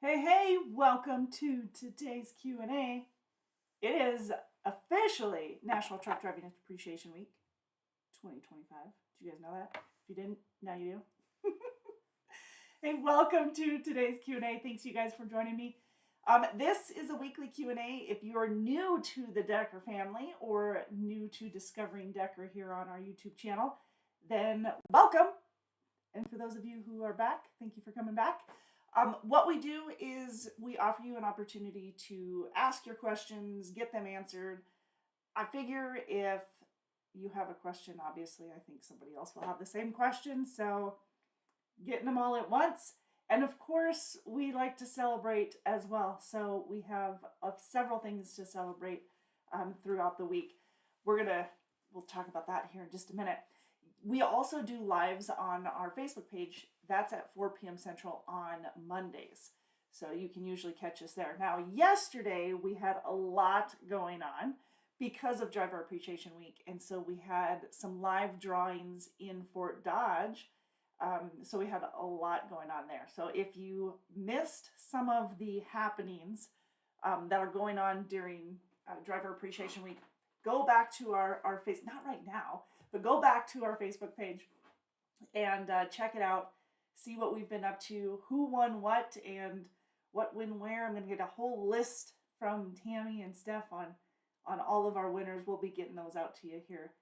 Hey, welcome to today's Q&A. It is officially National Truck Driving Appreciation Week 2025. Did you guys know that? If you didn't, now you do. Hey, welcome to today's Q&A. Thanks you guys for joining me. This is a weekly Q&A. If you're new to the Decker family or new to discovering Decker here on our YouTube channel, then welcome. And for those of you who are back, thank you for coming back. What we do is we offer you an opportunity to ask your questions, get them answered. I figure if you have a question, obviously, I think somebody else will have the same question. So getting them all at once. And of course, we like to celebrate as well. So we have several things to celebrate throughout the week. We'll talk about that here in just a minute. We also do lives on our Facebook page. That's at 4 p.m. Central on Mondays. So you can usually catch us there. Now, yesterday we had a lot going on because of Driver Appreciation Week. And so we had some live drawings in Fort Dodge. So we had a lot going on there. So if you missed some of the happenings that are going on during Driver Appreciation Week, go back to our face, not right now, but go back to our Facebook page and check it out. See what we've been up to, who won what, and what win where. I'm going to get a whole list from Tammy and Steph on all of our winners. We'll be getting those out to you here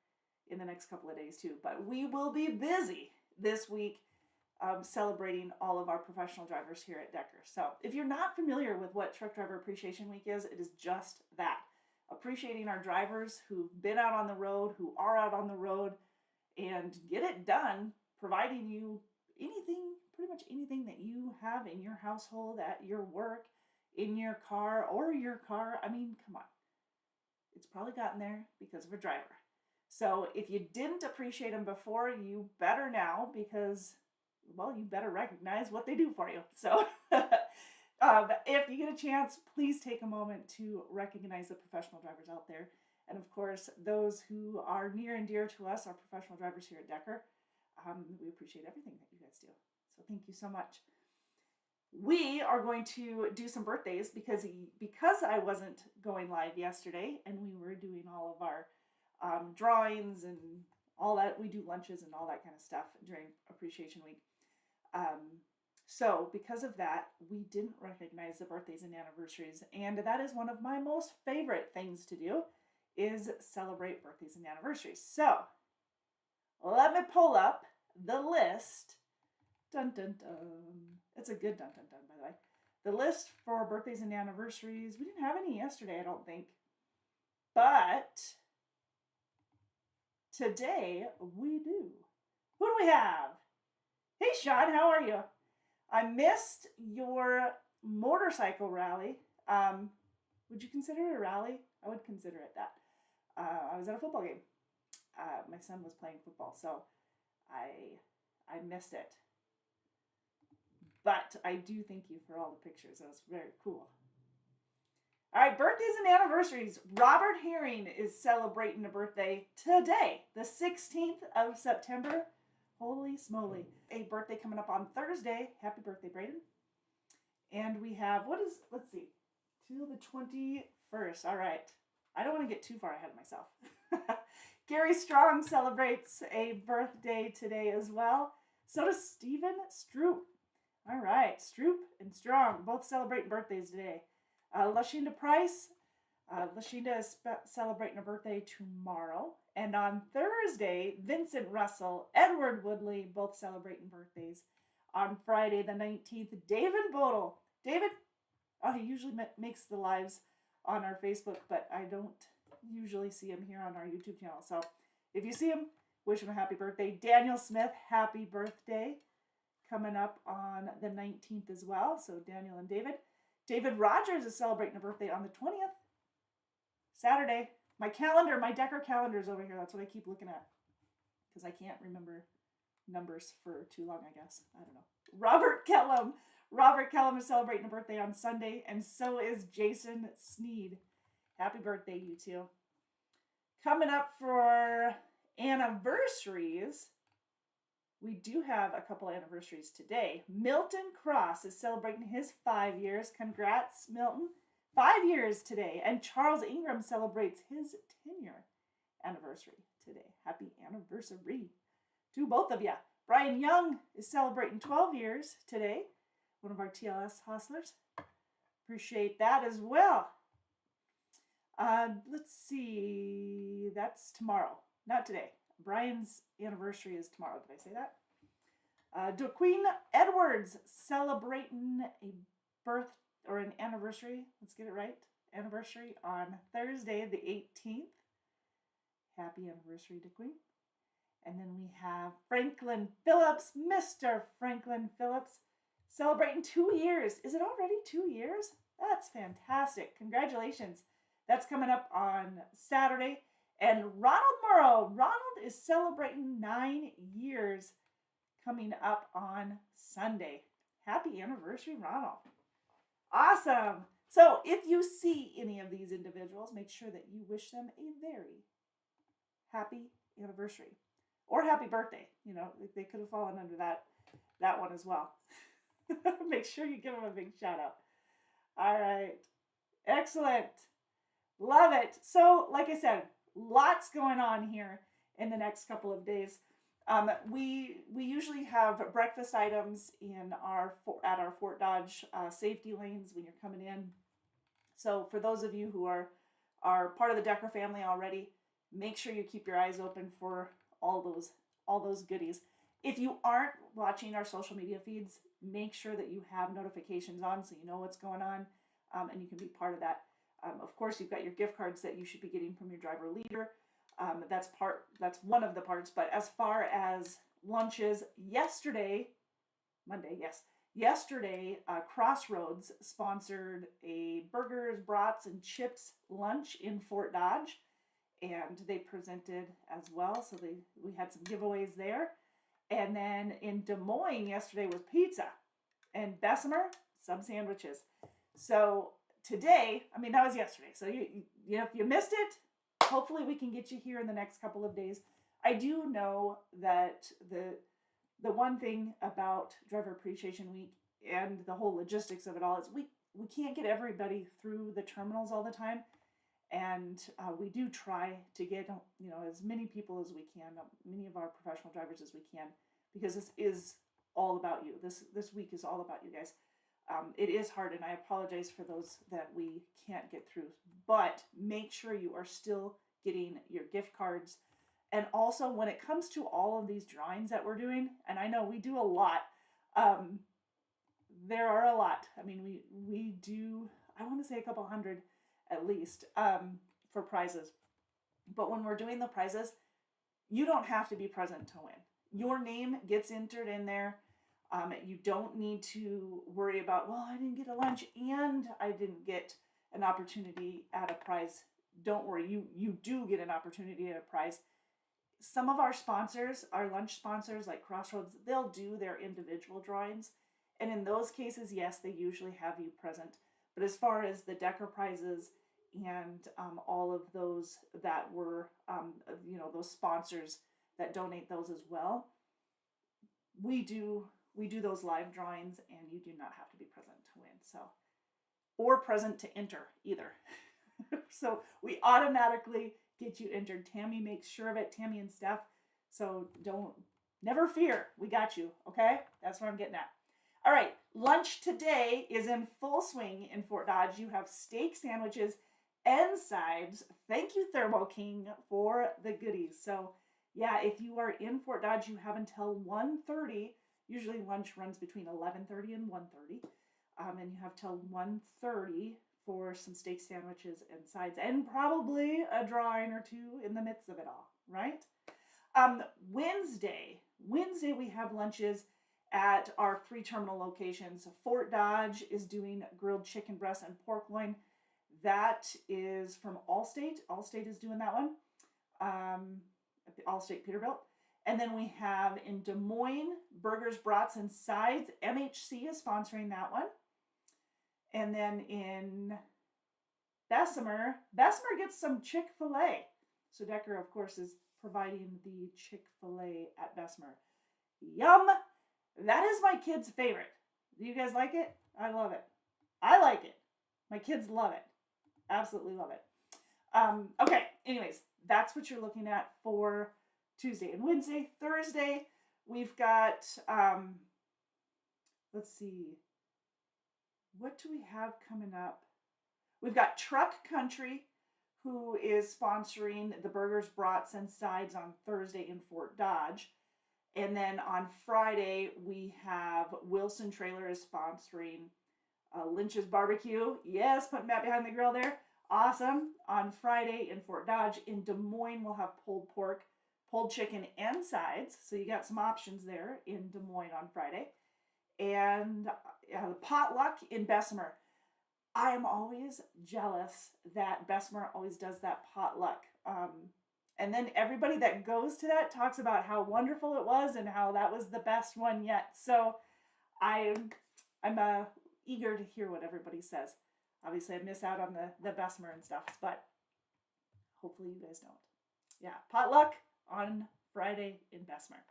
in the next couple of days too. But we will be busy this week celebrating all of our professional drivers here at Decker. So if you're not familiar with what Truck Driver Appreciation Week is, it is just that. Appreciating our drivers who've been out on the road, who are out on the road, and get it done, providing you pretty much anything that you have in your household, at your work, in your car, or your car. I mean, come on. It's probably gotten there because of a driver. So if you didn't appreciate them before, you better now because, well, you better recognize what they do for you. So if you get a chance, please take a moment to recognize the professional drivers out there. And of course, those who are near and dear to us, our professional drivers here at Decker. We appreciate everything that you guys do. So thank you so much. We are going to do some birthdays because I wasn't going live yesterday and we were doing all of our drawings and all that. We do lunches and all that kind of stuff during Appreciation Week. So because of that, we didn't recognize the birthdays and anniversaries. And that is one of my most favorite things to do is celebrate birthdays and anniversaries. So let me pull up the list. Dun, dun, dun. It's a good dun, dun, dun, by the way. The list for birthdays and anniversaries. We didn't have any yesterday, I don't think. But today we do. Who do we have? Hey, Sean, how are you? I missed your motorcycle rally. Would you consider it a rally? I would consider it that. I was at a football game. My son was playing football, so I missed it. But I do thank you for all the pictures. That was very cool. All right, birthdays and anniversaries. Robert Herring is celebrating a birthday today, the 16th of September. Holy smoly. A birthday coming up on Thursday. Happy birthday, Braden. And we have, let's see, till the 21st. All right. I don't want to get too far ahead of myself. Gary Strong celebrates a birthday today as well. So does Stephen Stroop. All right. Stroop and Strong both celebrating birthdays today. Lashinda Price. Lashinda is celebrating a birthday tomorrow. And on Thursday, Vincent Russell, Edward Woodley, both celebrating birthdays. On Friday the 19th, David Bodel. David, he usually makes the lives on our Facebook, but I don't usually see him here on our YouTube channel. So if you see him, wish him a happy birthday. Daniel Smith, happy birthday. Coming up on the 19th as well. So Daniel and David. David Rogers is celebrating a birthday on the 20th. Saturday. My calendar, my Decker calendar is over here. That's what I keep looking at. Because I can't remember numbers for too long, I guess. I don't know. Robert Kellum. Robert Kellum is celebrating a birthday on Sunday. And so is Jason Sneed. Happy birthday, you two. Coming up for anniversaries, we do have a couple anniversaries today. Milton Cross is celebrating his 5 years. Congrats, Milton. 5 years today. And Charles Ingram celebrates his 10-year anniversary today. Happy anniversary to both of you. Brian Young is celebrating 12 years today. One of our TLS hustlers. Appreciate that as well. Let's see. That's tomorrow, not today. Brian's anniversary is tomorrow. Did I say that? DeQueen Edwards celebrating a birth or an anniversary. Let's get it right. Anniversary on Thursday, the 18th. Happy anniversary, DeQueen. And then we have Franklin Phillips, Mr. Franklin Phillips, celebrating 2 years. Is it already 2 years? That's fantastic. Congratulations. That's coming up on Saturday. And Ronald is celebrating 9 years coming up on Sunday. Happy anniversary, Ronald. Awesome. So if you see any of these individuals, make sure that you wish them a very happy anniversary or happy birthday. You know, they could have fallen under that one as well. Make sure you give them a big shout out. All right. Excellent. Love it. So, like I said, lots going on here in the next couple of days. We usually have breakfast items at our Fort Dodge safety lanes when you're coming in. So for those of you who are part of the Decker family already, make sure you keep your eyes open for all those goodies. If you aren't watching our social media feeds, make sure that you have notifications on so you know what's going on, and you can be part of that. Of course, you've got your gift cards that you should be getting from your driver leader. That's one of the parts. But as far as lunches, yesterday, Crossroads sponsored a burgers, brats, and chips lunch in Fort Dodge, and they presented as well. So we had some giveaways there. And then in Des Moines yesterday was pizza, and Bessemer some sandwiches. So today, that was yesterday. So if you missed it, hopefully we can get you here in the next couple of days. I do know that the one thing about Driver Appreciation Week and the whole logistics of it all is we can't get everybody through the terminals all the time. And we do try to get as many people as we can, many of our professional drivers as we can, because this is all about you. This week is all about you guys. It is hard, and I apologize for those that we can't get through. But make sure you are still getting your gift cards. And also, when it comes to all of these drawings that we're doing, and I know we do a lot, there are a lot. We do, I want to say a couple hundred at least, for prizes. But when we're doing the prizes, you don't have to be present to win. Your name gets entered in there. You don't need to worry about, well, I didn't get a lunch and I didn't get an opportunity at a prize. Don't worry, you do get an opportunity at a prize. Some of our sponsors, our lunch sponsors like Crossroads, they'll do their individual drawings. And in those cases, yes, they usually have you present. But as far as the Decker prizes and all of those that were, those sponsors that donate those as well, we do those live drawings, and you do not have to be present to win. So, or present to enter either. So we automatically get you entered. Tammy makes sure of it, Tammy and Steph. So never fear. We got you. Okay. That's what I'm getting at. All right. Lunch today is in full swing in Fort Dodge. You have steak sandwiches and sides. Thank you, Thermo King, for the goodies. So yeah, if you are in Fort Dodge, you have until 1:30. Usually lunch runs between 11:30 and 1:30. And you have till 1:30 for some steak sandwiches and sides, and probably a drawing or two in the midst of it all, right? Wednesday we have lunches at our 3 terminal locations. Fort Dodge is doing grilled chicken breast and pork loin. That is from Allstate. Allstate is doing that one. Allstate Peterbilt. And then we have in Des Moines, burgers, brats, and sides. MHC is sponsoring that one. And then in Bessemer gets some Chick-fil-A. So Decker, of course, is providing the Chick-fil-A at Bessemer. Yum. That is my kid's favorite. Do you guys like it? I love it. I like it. My kids love it. Absolutely love it. Okay, anyways, that's what you're looking at for Tuesday and Wednesday. Thursday, we've got, let's see, what do we have coming up? We've got Truck Country, who is sponsoring the Burgers, Brats, and Sides on Thursday in Fort Dodge. And then on Friday, we have Wilson Trailer is sponsoring Lynch's Barbecue. Yes, putting Matt behind the grill there. Awesome. On Friday in Fort Dodge. In Des Moines, we'll have pulled pork, pulled chicken, and sides. So you got some options there in Des Moines on Friday. And the potluck in Bessemer. I am always jealous that Bessemer always does that potluck. And then everybody that goes to that talks about how wonderful it was and how that was the best one yet. So I'm eager to hear what everybody says. Obviously, I miss out on the Bessemer and stuff, but hopefully you guys don't. Yeah, potluck on Friday in Bessemer.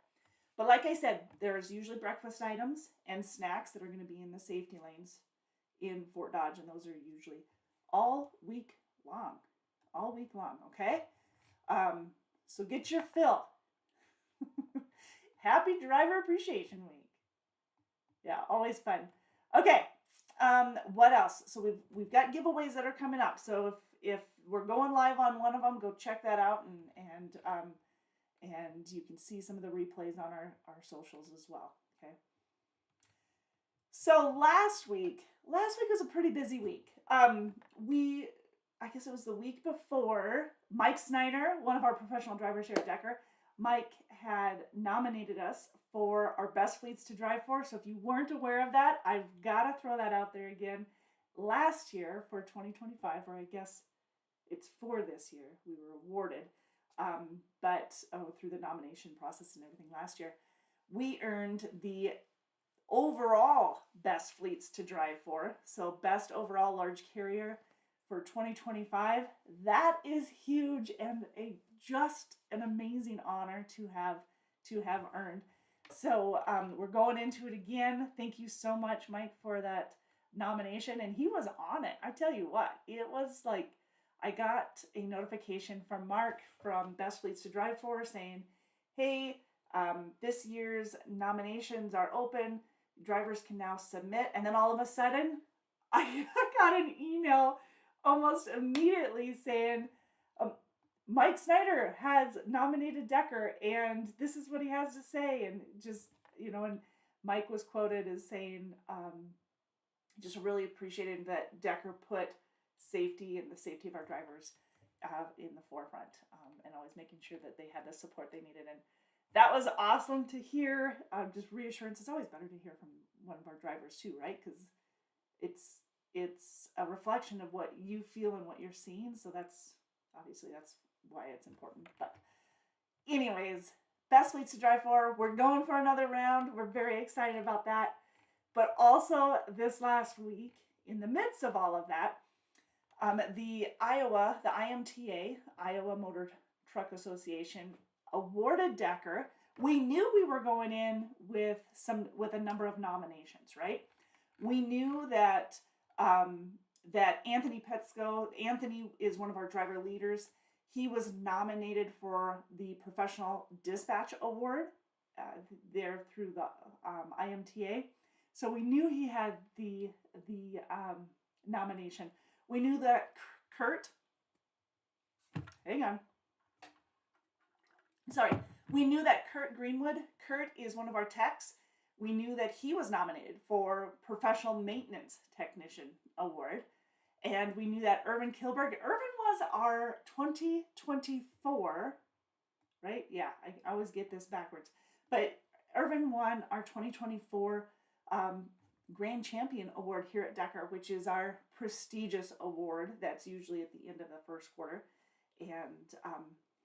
But like I said, there's usually breakfast items and snacks that are going to be in the safety lanes in Fort Dodge, and those are usually all week long. All week long, okay? So get your fill. Happy Driver Appreciation Week. Yeah, always fun. Okay, what else? So we've got giveaways that are coming up. So if we're going live on one of them, go check that out, and you can see some of the replays on our socials as well. Okay. So last week was a pretty busy week. I guess it was the week before, Mike Snyder, one of our professional drivers here at Decker, Mike had nominated us for our best fleets to drive for. So if you weren't aware of that, I've got to throw that out there again. Last year for 2025, or I guess it's for this year, we were awarded, but through the nomination process and everything last year, we earned the overall best fleets to drive for. So best overall large carrier for 2025. That is huge and just an amazing honor to have earned. So we're going into it again. Thank you so much, Mike, for that nomination. And he was on it. I tell you what, it was like I got a notification from Mark from Best Fleets to Drive For saying, hey, this year's nominations are open. Drivers can now submit. And then all of a sudden, I got an email almost immediately saying, Mike Snyder has nominated Decker, and this is what he has to say. And just, and Mike was quoted as saying, just really appreciated that Decker put safety and the safety of our drivers in the forefront, and always making sure that they had the support they needed. And that was awesome to hear. Just reassurance. It's always better to hear from one of our drivers too, right? Because it's a reflection of what you feel and what you're seeing. So that's why it's important. But anyways, best fleets to drive for. We're going for another round. We're very excited about that. But also this last week, in the midst of all of that, the IMTA, Iowa Motor Truck Association, awarded Decker. We knew we were going in with a number of nominations, right? We knew that that Anthony Petsko, Anthony is one of our driver leaders. He was nominated for the Professional Dispatch Award there through the IMTA. So we knew he had the nomination. We knew that Kurt, we knew that Kurt Greenwood, Kurt is one of our techs. We knew that he was nominated for Professional Maintenance Technician Award. And we knew that Irvin Kilberg, Irvin was our 2024, right? Yeah, I always get this backwards. But Irvin won our 2024 Grand Champion Award here at Decker, which is our prestigious award that's usually at the end of the first quarter. And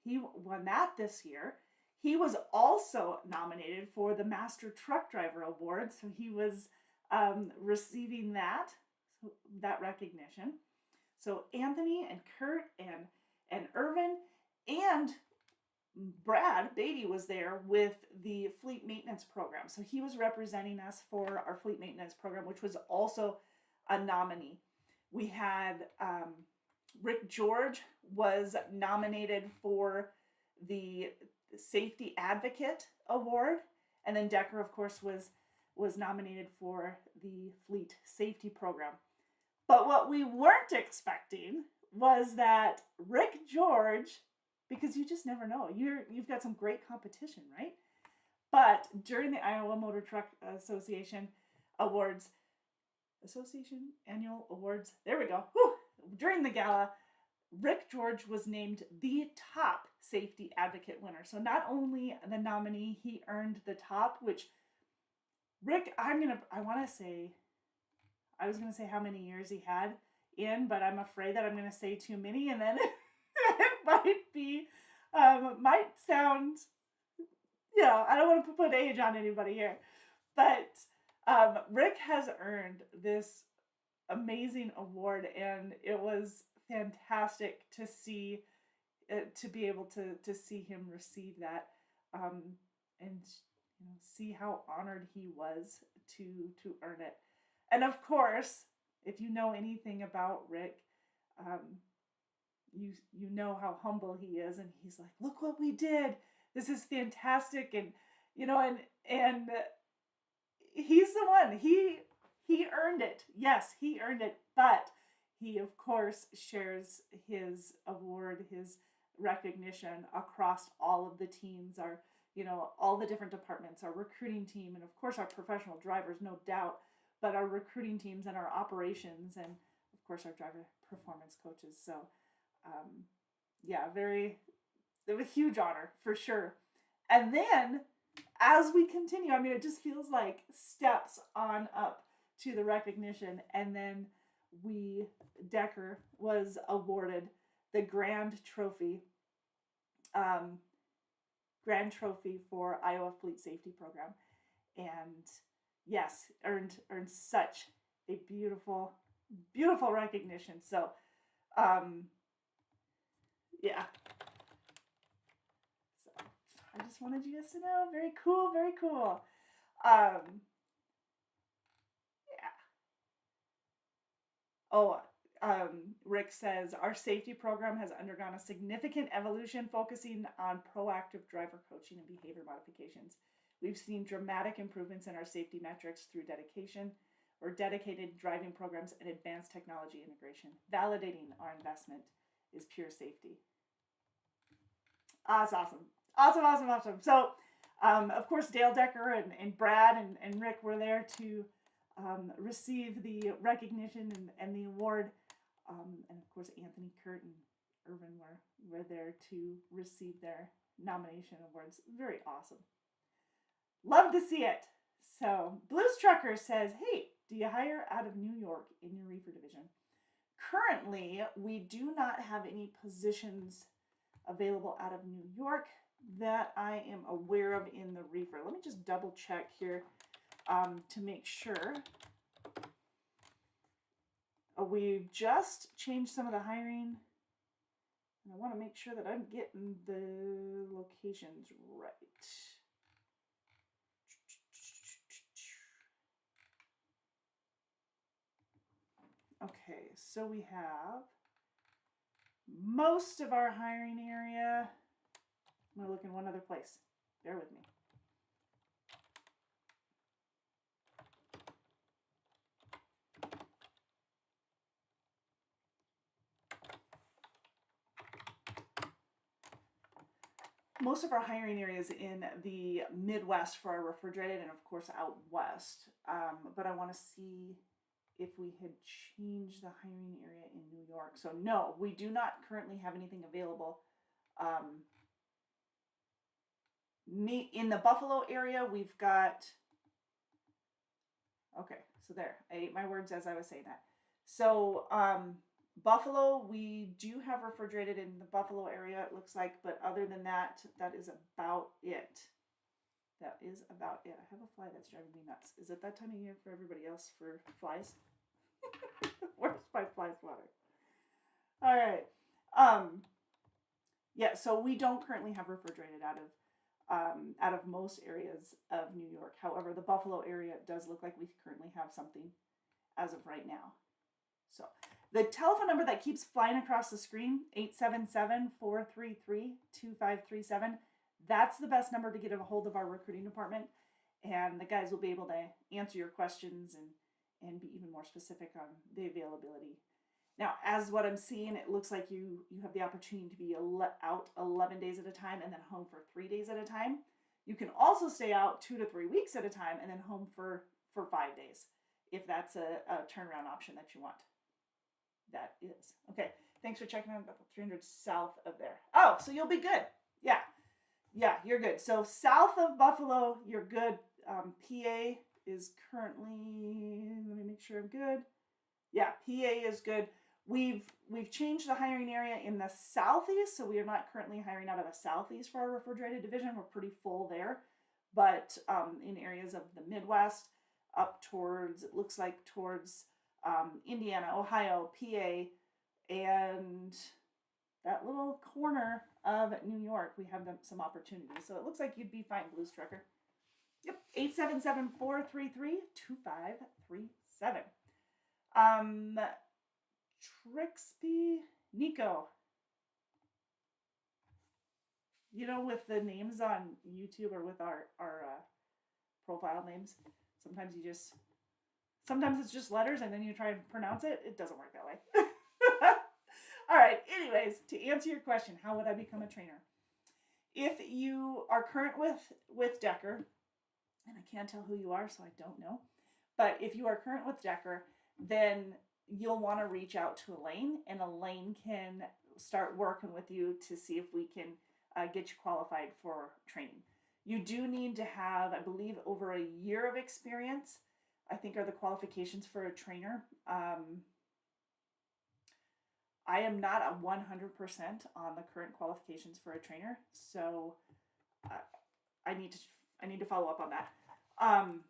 he won that this year. He was also nominated for the Master Truck Driver Award, so he was receiving that recognition. So Anthony and Kurt and Irvin, and Brad Beatty was there with the fleet maintenance program. So he was representing us for our fleet maintenance program, which was also a nominee. We had Rick George was nominated for the Safety Advocate Award, and then Decker, of course, was nominated for the Fleet Safety Program. But what we weren't expecting was that Rick George, because you just never know, you've got some great competition, right? But during the Iowa Motor Truck Association Awards, Annual Awards, there we go. Whew. During the gala, Rick George was named the top safety advocate winner. So not only the nominee, he earned the top, which Rick, I was going to say how many years he had in, but I'm afraid that I'm going to say too many, and then it might sound, I don't want to put age on anybody here, but Rick has earned this amazing award, and it was fantastic to see, to be able to see him receive that, and see how honored he was to earn it. And of course, if you know anything about Rick, you know how humble he is, and he's like, "Look what we did! This is fantastic!" And and he's the one. He earned it. Yes, he earned it. But he, of course, shares his award, his recognition across all of the teams, all the different departments, our recruiting team, and of course our professional drivers, no doubt, but our recruiting teams and our operations, and of course our driver performance coaches. So, it was a huge honor for sure. And then as we continue, it just feels like steps on up to the recognition. And then Decker was awarded the Grand Trophy for Iowa Fleet Safety Program. And yes, earned such a beautiful, beautiful recognition. So, yeah. So I just wanted you guys to know, very cool, very cool. Yeah. Oh, Rick says, our safety program has undergone a significant evolution focusing on proactive driver coaching and behavior modifications. We've seen dramatic improvements in our safety metrics through dedicated driving programs and advanced technology integration. Validating our investment is pure safety. That's awesome. Awesome. So, of course, Dale Decker and Brad and Rick were there to receive the recognition and the award. And of course, Anthony, Kurt, and Irvin were there to receive their nomination awards. Very awesome. Love to see it. So, Blues Trucker says, hey, do you hire out of New York in your reefer division? Currently, we do not have any positions available out of New York that I am aware of in the reefer. Let me just double check here to make sure. We've just changed some of the hiring, and I want to make sure that I'm getting the locations right. Okay, so we have most of our hiring area. I'm going to look in one other place. Bear with me. Most of our hiring areas in the Midwest for our refrigerated, and of course out west. But I want to see if we had changed the hiring area in New York. So no, we do not currently have anything available. In the Buffalo area, we've got, okay, so there, I ate my words as I was saying that. So Buffalo, we do have refrigerated in the Buffalo area, it looks like, but other than that, that is about it. I have a fly that's driving me nuts. Is it that time of year for everybody else for flies? Where's my fly swatter? All right. Yeah, so we don't currently have refrigerated out of most areas of New York. However, the Buffalo area does look like we currently have something as of right now. So the telephone number that keeps flying across the screen, 877-433-2537, that's the best number to get a hold of our recruiting department. And the guys will be able to answer your questions and be even more specific on the availability. Now, as what I'm seeing, it looks like you have the opportunity to be out 11 days at a time and then home for 3 days at a time. You can also stay out 2 to 3 weeks at a time and then home for 5 days, if that's a turnaround option that you want. That is. Okay, thanks for checking out about 300 south of there. Oh, so you'll be good. Yeah, you're good. So south of Buffalo, you're good. PA is currently, let me make sure I'm good. Yeah, PA is good. We've changed the hiring area in the southeast, so we are not currently hiring out of the southeast for our refrigerated division. We're pretty full there, but in areas of the Midwest, up towards, it looks like towards Indiana, Ohio, PA, and that little corner of New York, we have some opportunities. So it looks like you'd be fine, Blues Trucker. Yep, 877-433-2537. Trixby Nico. You know, with the names on YouTube or with our profile names, sometimes it's just letters and then you try and pronounce it. It doesn't work that way. All right. Anyways, to answer your question, how would I become a trainer? If you are current with Decker, and I can't tell who you are, so I don't know, but if you are current with Decker, then you'll want to reach out to Elaine, and Elaine can start working with you to see if we can get you qualified for training. You do need to have, I believe, over a year of experience, I think, are the qualifications for a trainer. I am not a 100% on the current qualifications for a trainer, so I need to follow up on that. And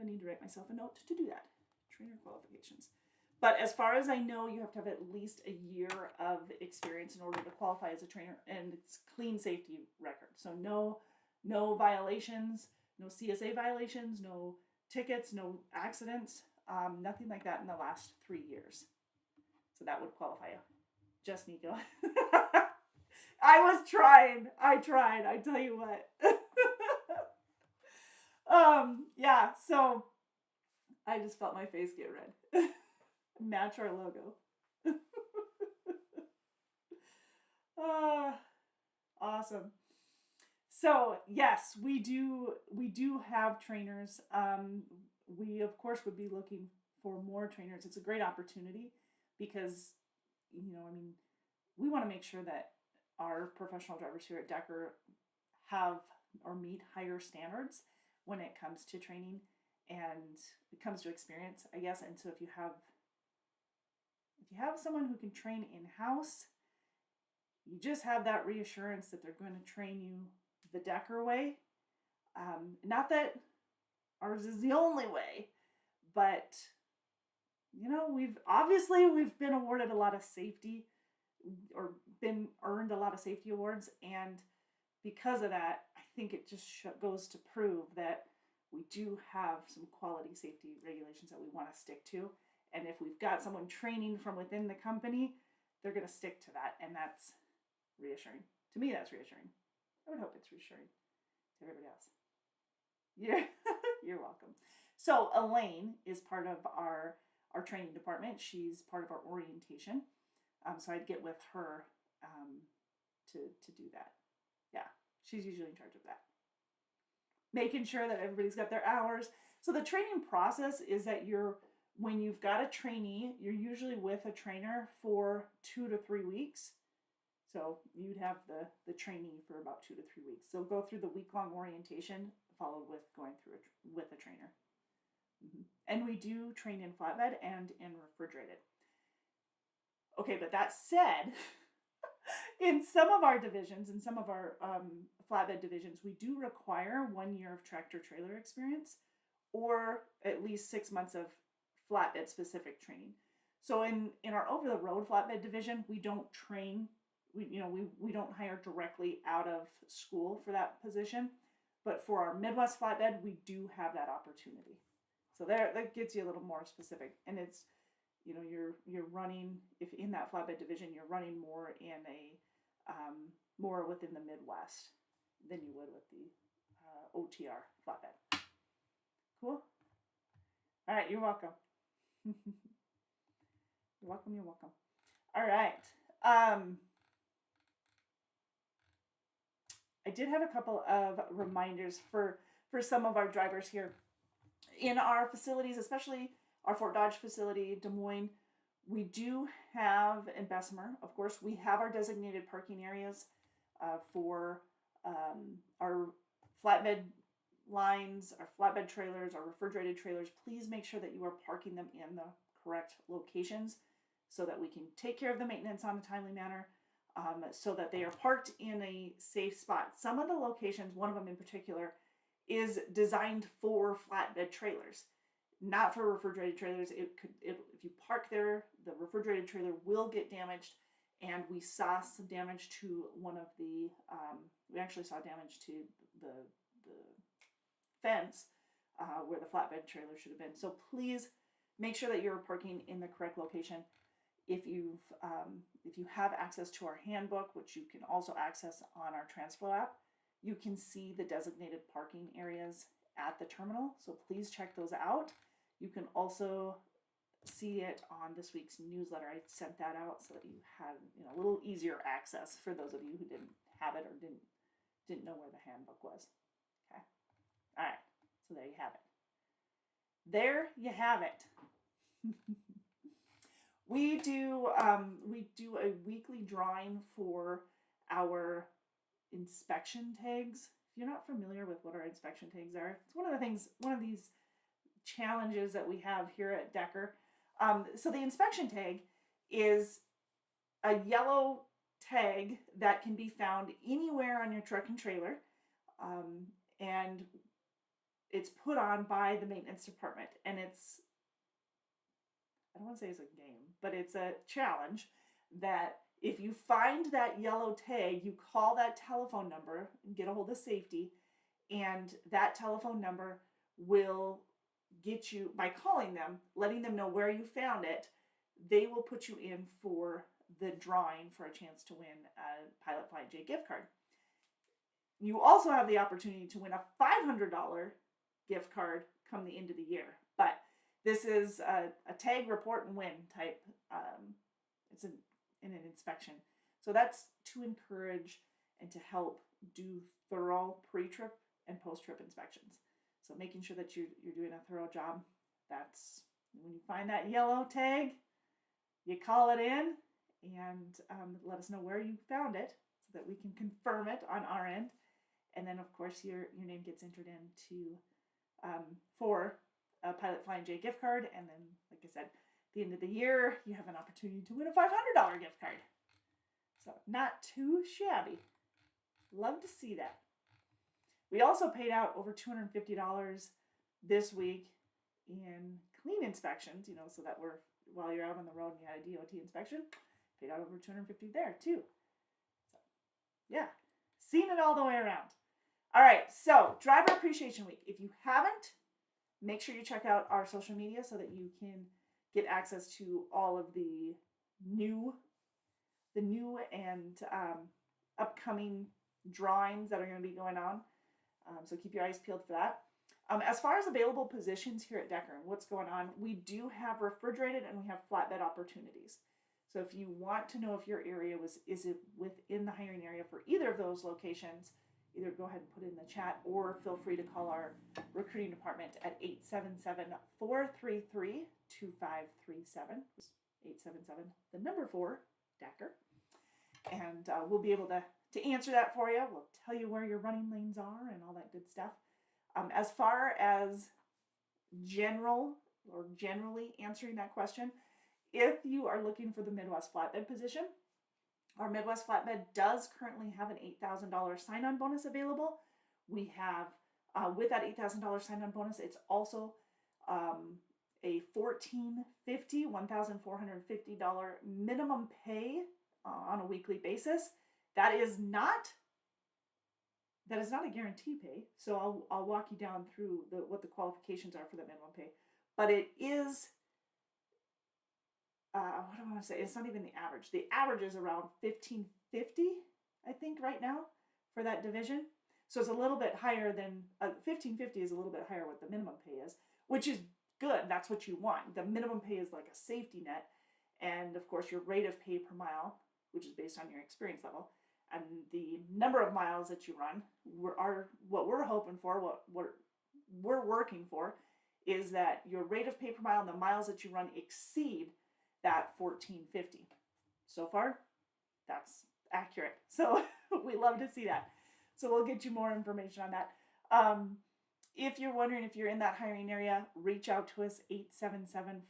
I need to write myself a note to do that. Trainer qualifications. But as far as I know, you have to have at least a year of experience in order to qualify as a trainer, and it's clean safety record. So no violations, no CSA violations, no tickets, no accidents, nothing like that in the last 3 years. So that would qualify you. Just Nico. I was trying. I tried. I tell you what. Yeah, so I just felt my face get red. Match our logo. Awesome. So yes, we do have trainers. We of course would be looking for more trainers. It's a great opportunity because, we want to make sure that our professional drivers here at Decker have or meet higher standards when it comes to training and it comes to experience, I guess. And so if you have someone who can train in-house, you just have that reassurance that they're going to train you the Decker way. Not that ours is the only way, but we've been awarded a lot of safety or earned a lot of safety awards, and because of that, I think it just goes to prove that we do have some quality safety regulations that we want to stick to. And if we've got someone training from within the company, they're going to stick to that. And that's reassuring. To me, that's reassuring. I would hope it's reassuring to everybody else. Yeah, you're welcome. So Elaine is part of our training department. She's part of our orientation. So I'd get with her to do that. Yeah, she's usually in charge of that. Making sure that everybody's got their hours. So the training process is that when you've got a trainee, you're usually with a trainer for 2 to 3 weeks. So you'd have the trainee for about 2 to 3 weeks. So go through the week-long orientation, followed with going through with a trainer. Mm-hmm. And we do train in flatbed and in refrigerated. Okay, but that said, in some of our divisions, in some of our flatbed divisions, we do require 1 year of tractor trailer experience or at least 6 months of flatbed specific training. So in our over-the-road flatbed division, we don't train we don't hire directly out of school for that position, but for our Midwest flatbed, we do have that opportunity. So that gets you a little more specific, and it's, you're running, if in that flatbed division, you're running more in a more within the Midwest than you would with the OTR flatbed. Cool. All right, you're welcome. You're welcome. You're welcome. All right. I did have a couple of reminders for some of our drivers here in our facilities, especially our Fort Dodge facility, Des Moines. We do have, in Bessemer, of course, we have our designated parking areas for our flatbed lines, our flatbed trailers, our refrigerated trailers. Please make sure that you are parking them in the correct locations so that we can take care of the maintenance on a timely manner, so that they are parked in a safe spot. Some of the locations, one of them in particular, is designed for flatbed trailers, not for refrigerated trailers. If you park there, the refrigerated trailer will get damaged, and we saw some damage to one of the, we actually saw damage to the fence where the flatbed trailer should have been. So please make sure that you're parking in the correct location. If you have access to our handbook, which you can also access on our TransFlow app, you can see the designated parking areas at the terminal. So please check those out. You can also see it on this week's newsletter. I sent that out so that you had a little easier access for those of you who didn't have it or didn't know where the handbook was. Okay. All right. So there you have it. There you have it. We do a weekly drawing for our inspection tags. If you're not familiar with what our inspection tags are, it's one of these challenges that we have here at Decker. So the inspection tag is a yellow tag that can be found anywhere on your truck and trailer, and it's put on by the maintenance department, and I don't want to say it's a game, but it's a challenge that if you find that yellow tag, you call that telephone number and get a hold of safety, and that telephone number will get you, by calling them, letting them know where you found it, they will put you in for the drawing for a chance to win a Pilot Flying J gift card. You also have the opportunity to win a $500 gift card come the end of the year, but this is a tag, report, and win type. It's in an inspection. So that's to encourage and to help do thorough pre-trip and post-trip inspections. So making sure that you're doing a thorough job. That's when you find that yellow tag, you call it in and let us know where you found it so that we can confirm it on our end. And then, of course, your name gets entered into for a Pilot Flying J gift card. And then, like I said, at the end of the year, you have an opportunity to win a $500 gift card. So not too shabby. Love to see that. We also paid out over $250 this week in clean inspections, so that while you're out on the road and you had a DOT inspection, paid out over $250 there too. So, yeah, seen it all the way around. All right, so Driver Appreciation Week. If you haven't, make sure you check out our social media so that you can get access to all of the new and upcoming drawings that are going to be going on. So keep your eyes peeled for that. As far as available positions here at Decker and what's going on, we do have refrigerated and we have flatbed opportunities. So if you want to know if your area is it within the hiring area for either of those locations, either go ahead and put it in the chat or feel free to call our recruiting department at 877-433-2537. 877-4 Decker. And we'll be able to answer that for you. We'll tell you where your running lanes are and all that good stuff. As far as generally answering that question, if you are looking for the Midwest Flatbed position, our Midwest Flatbed does currently have an $8,000 sign-on bonus available. We have, with that $8,000 sign-on bonus, it's also a $1,450 minimum pay on a weekly basis. That is not a guarantee pay. So I'll walk you down through what the qualifications are for the minimum pay. But it is, what do I want to say? It's not even the average. The average is around $1,550, I think, right now for that division. So it's a little bit higher than $1,550 is a little bit higher what the minimum pay is, which is good. That's what you want. The minimum pay is like a safety net, and of course your rate of pay per mile, which is based on your experience level, and the number of miles that you run. What we're hoping for, what we're working for, is that your rate of pay per mile and the miles that you run exceed that $1,450. So far, that's accurate. So we love to see that. So we'll get you more information on that. If you're wondering if you're in that hiring area, reach out to us,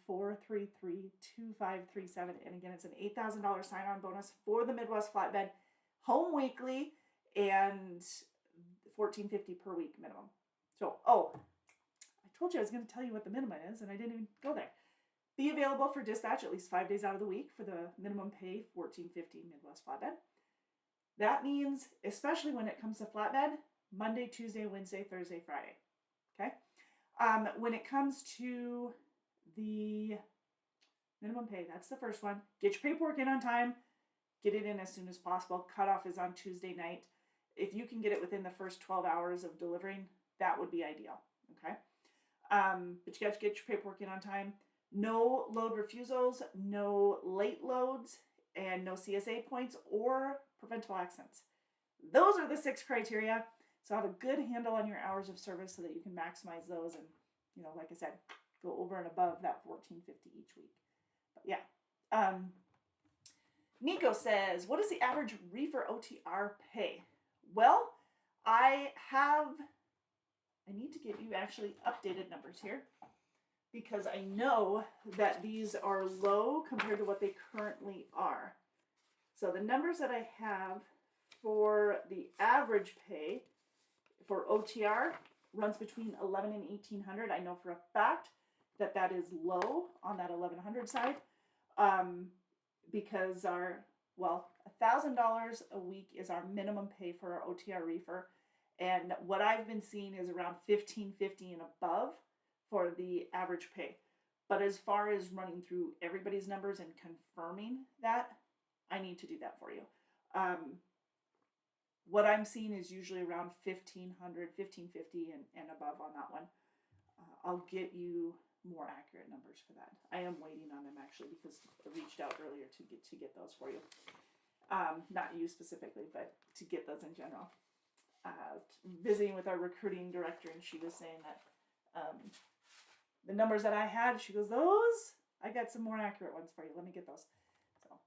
877-433-2537. And again, it's an $8,000 sign-on bonus for the Midwest Flatbed, home weekly, and $1,450 per week minimum. So, I told you I was going to tell you what the minimum is, and I didn't even go there. Be available for dispatch at least 5 days out of the week for the minimum pay, $1,450 Midwest Flatbed. That means, especially when it comes to flatbed, Monday, Tuesday, Wednesday, Thursday, Friday. Okay? When it comes to the minimum pay, that's the first one. Get your paperwork in on time. Get it in as soon as possible. Cutoff is on Tuesday night. If you can get it within the first 12 hours of delivering, that would be ideal. Okay? But you got to get your paperwork in on time. No load refusals, no late loads, and no CSA points or preventable accidents. Those are the 6 criteria. So have a good handle on your hours of service so that you can maximize those and, like I said, go over and above that $1,450 each week. But yeah. Nico says, what is the average reefer OTR pay? Well, I need to get you actually updated numbers here, because I know that these are low compared to what they currently are. So the numbers that I have for the average pay for OTR runs between $1,100 and $1,800. I know for a fact that is low on that $1,100 side, because $1,000 a week is our minimum pay for our OTR reefer, and what I've been seeing is around $1,550 and above for the average pay. But as far as running through everybody's numbers and confirming that, I need to do that for you. What I'm seeing is usually around $1,500, $1,550 and above on that one. I'll get you more accurate numbers for that. I am waiting on them actually, because I reached out earlier to get those for you. Not you specifically, but to get those in general. Visiting with our recruiting director, and she was saying that the numbers that I had, she goes, I got some more accurate ones for you. Let me get those. So,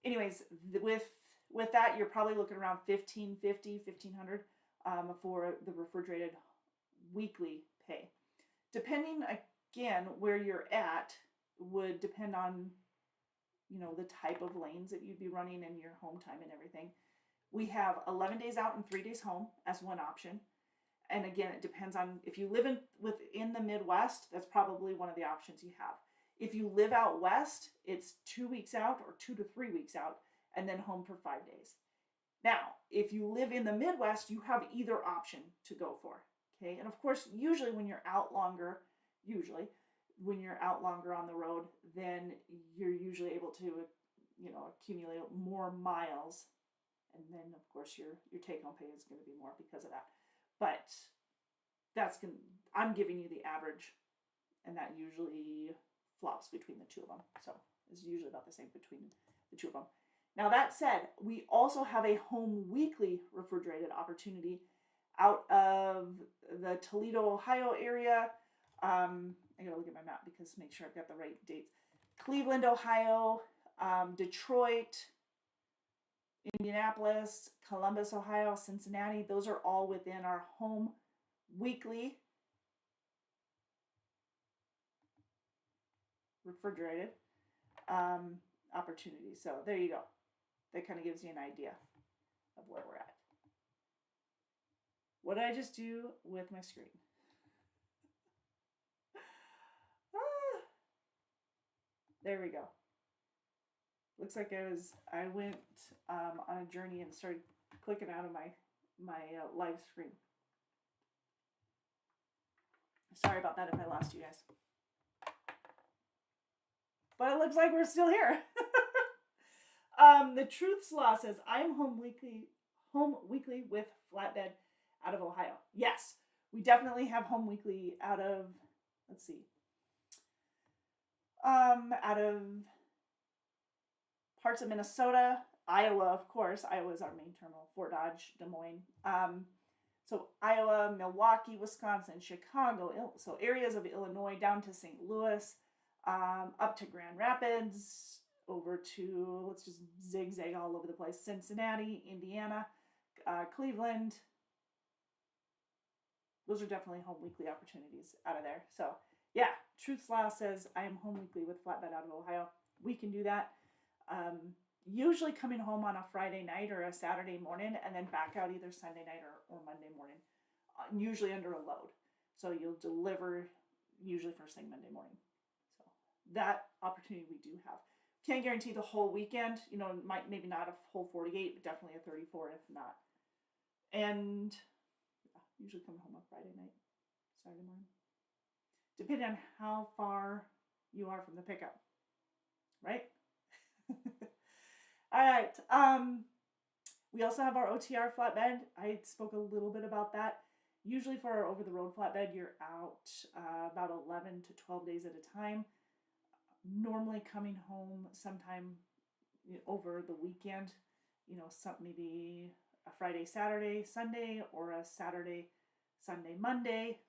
anyways, with that, you're probably looking around $1,550, $1,500 for the refrigerated weekly pay. Depending, again, where you're at would depend on, the type of lanes that you'd be running and your home time and everything. We have 11 days out and 3 days home as one option. And again, it depends on if you live within the Midwest, that's probably one of the options you have. If you live out west, it's 2 weeks out or 2 to 3 weeks out, and then home for 5 days. Now, if you live in the Midwest, you have either option to go for. Okay, and of course, usually when you're out longer on the road, then you're usually able to, accumulate more miles, and then of course your take-home pay is going to be more because of that. But I'm giving you the average, and that usually flops between the two of them. So it's usually about the same between the two of them. Now that said, we also have a home weekly refrigerated opportunity out of the Toledo, Ohio area. I gotta look at my map because make sure I've got the right dates. Cleveland, Ohio, Detroit, Indianapolis, Columbus, Ohio, Cincinnati. Those are all within our home weekly refrigerated opportunity. So there you go. That kind of gives you an idea of where we're at. What did I just do with my screen? There we go. Looks like I went on a journey and started clicking out of my live screen. Sorry about that if I lost you guys. But it looks like we're still here. The Truth Slaw says, I am home weekly with Flatbed out of Ohio. Yes, we definitely have home weekly out of, let's see, out of parts of Minnesota, Iowa, of course. Iowa is our main terminal, Fort Dodge, Des Moines. So Iowa, Milwaukee, Wisconsin, Chicago, so areas of Illinois down to St. Louis, up to Grand Rapids, over to, let's just zigzag all over the place, Cincinnati, Indiana, Cleveland. Those are definitely home weekly opportunities out of there. So yeah, Truth Slaw says, I am home weekly with Flatbed out of Ohio. We can do that. Usually coming home on a Friday night or a Saturday morning and then back out either Sunday night or Monday morning, usually under a load. So you'll deliver usually first thing Monday morning. So that opportunity we do have. Can't guarantee the whole weekend, maybe not a whole 48, but definitely a 34 if not. And yeah, usually coming home on Friday night, Saturday morning. Depending on how far you are from the pickup, right? All right. We also have our OTR flatbed. I spoke a little bit about that. Usually for our over-the-road flatbed, you're out about 11 to 12 days at a time. Normally coming home sometime over the weekend, maybe a Friday, Saturday, Sunday, or a Saturday, Sunday, Monday.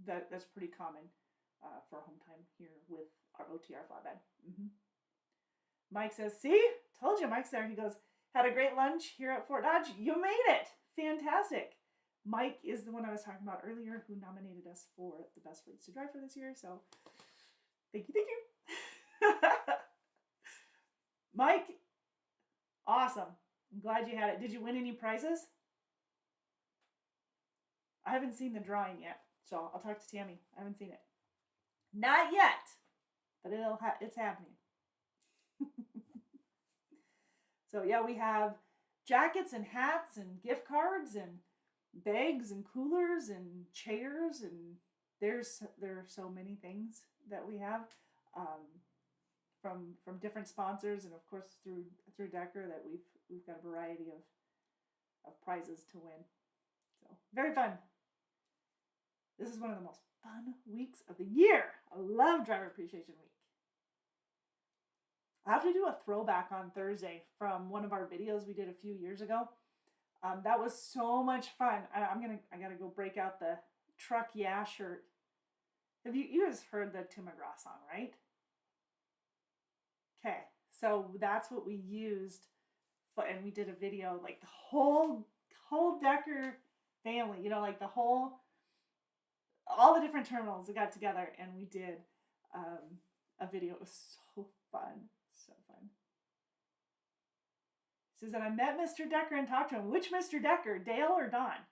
That's pretty common for home time here with our OTR flatbed. Mm-hmm. Mike says, see, told you Mike's there. He goes, had a great lunch here at Fort Dodge. You made it. Fantastic. Mike is the one I was talking about earlier who nominated us for the best fleets to drive for this year. So thank you. Mike, awesome. I'm glad you had it. Did you win any prizes? I haven't seen the drawing yet, so I'll talk to Tammy. I haven't seen it. Not yet, but it's happening. So yeah, we have jackets and hats and gift cards and bags and coolers and chairs, and there are so many things that we have from different sponsors, and of course through Decker that we've got a variety of prizes to win. So very fun. This is one of the most fun weeks of the year. I love Driver Appreciation Week. I have to do a throwback on Thursday from one of our videos we did a few years ago. That was so much fun. I gotta go break out the Truck Yeah shirt. Have you guys heard the Tim McGraw song, right? Okay, so that's what we used, and we did a video, like the whole Decker family, like all the different terminals that got together, and we did a video. It was so fun. So fun. He says that I met Mr. Decker and talked to him. Which Mr. Decker? Dale or Don?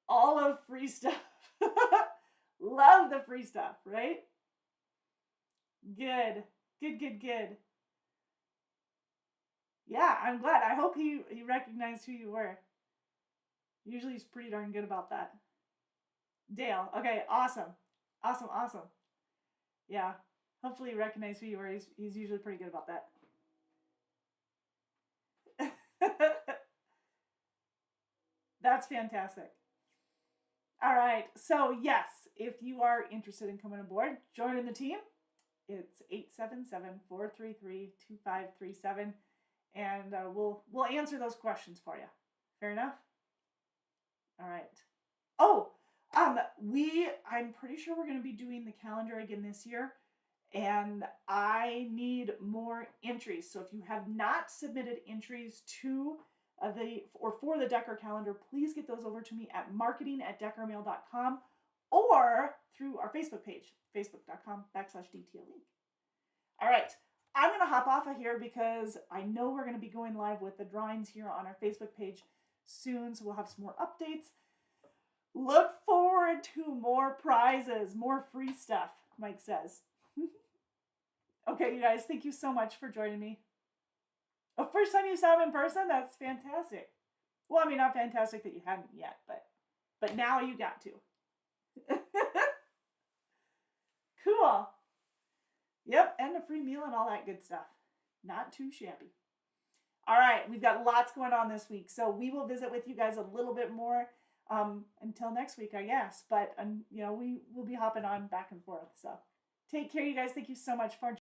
All of free stuff. Love the free stuff, right? Good. Yeah, I'm glad. I hope he recognized who you were. Usually he's pretty darn good about that. Dale. Okay, awesome. Yeah. Hopefully you recognize who you are. He's usually pretty good about that. That's fantastic. All right. So yes, if you are interested in coming aboard, joining the team, it's 877-433-2537, and we'll answer those questions for you. Fair enough? All right. Oh, I'm pretty sure we're going to be doing the calendar again this year, and I need more entries. So if you have not submitted entries to for the Decker calendar, please get those over to me at marketing@deckermail.com or through our Facebook page, facebook.com/DTLink. All right, I'm going to hop off of here because I know we're going to be going live with the drawings here on our Facebook page soon, so we'll have some more updates. Look forward to more prizes, more free stuff, Mike says. Okay, you guys, thank you so much for joining me. Oh, first time you saw him in person? That's fantastic. Well, I mean, not fantastic that you hadn't yet, but now you got to. Cool. Yep, and a free meal and all that good stuff. Not too shabby. All right, we've got lots going on this week, so we will visit with you guys a little bit more until next week, I guess. But we will be hopping on back and forth. So take care, you guys. Thank you so much for